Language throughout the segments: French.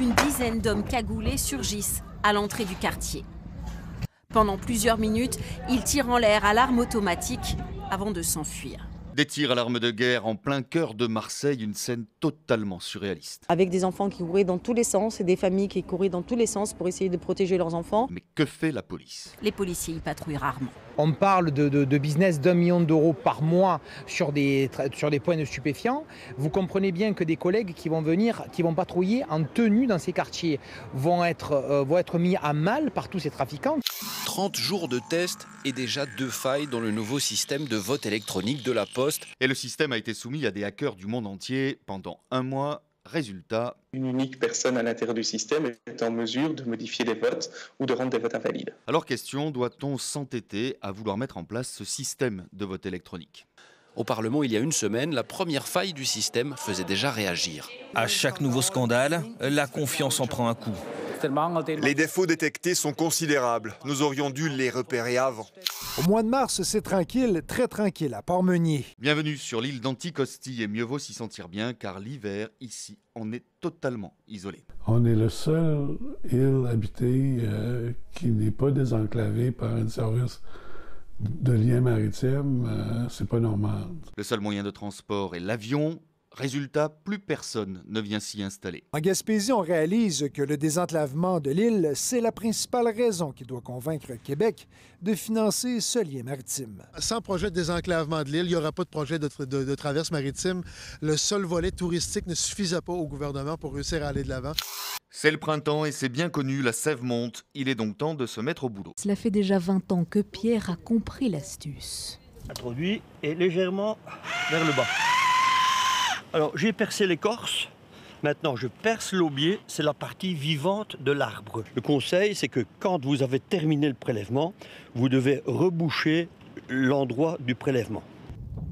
Une dizaine d'hommes cagoulés surgissent à l'entrée du quartier. Pendant plusieurs minutes, ils tirent en l'air à l'arme automatique avant de s'enfuir. Des tirs à l'arme de guerre en plein cœur de Marseille, une scène totalement surréaliste. Avec des enfants qui couraient dans tous les sens et des familles qui couraient dans tous les sens pour essayer de protéger leurs enfants. Mais que fait la police? Les policiers y patrouillent rarement. On parle de business d'1 million d'euros par mois sur des points de stupéfiants. Vous comprenez bien que des collègues qui vont patrouiller en tenue dans ces quartiers vont être mis à mal par tous ces trafiquants. 30 jours de tests et déjà 2 failles dans le nouveau système de vote électronique de la Poste. Et le système a été soumis à des hackers du monde entier pendant 1 mois. Résultat, une unique personne à l'intérieur du système est en mesure de modifier des votes ou de rendre des votes invalides. Alors question, doit-on s'entêter à vouloir mettre en place ce système de vote électronique? Au Parlement, il y a une semaine, la première faille du système faisait déjà réagir. À chaque nouveau scandale, la confiance en prend un coup. Les défauts détectés sont considérables. Nous aurions dû les repérer avant. Au mois de mars, c'est tranquille, très tranquille, à Port-Meunier. Bienvenue sur l'île d'Anticosti et mieux vaut s'y sentir bien car l'hiver, ici, on est totalement isolé. On est le seul île habitée qui n'est pas désenclavée par un service de lien maritime. C'est pas normal. Le seul moyen de transport est l'avion. Résultat, plus personne ne vient s'y installer. En Gaspésie, on réalise que le désenclavement de l'île, c'est la principale raison qui doit convaincre Québec de financer ce lien maritime. Sans projet de désenclavement de l'île, il n'y aura pas de projet de traverse maritime. Le seul volet touristique ne suffisait pas au gouvernement pour réussir à aller de l'avant. C'est le printemps et c'est bien connu, la sève monte. Il est donc temps de se mettre au boulot. Cela fait déjà 20 ans que Pierre a compris l'astuce. Introduit et légèrement vers le bas. Alors, j'ai percé l'écorce. Maintenant, je perce l'aubier. C'est la partie vivante de l'arbre. Le conseil, c'est que quand vous avez terminé le prélèvement, vous devez reboucher l'endroit du prélèvement.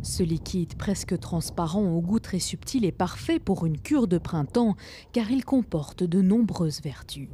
Ce liquide presque transparent au goût très subtil est parfait pour une cure de printemps car il comporte de nombreuses vertus.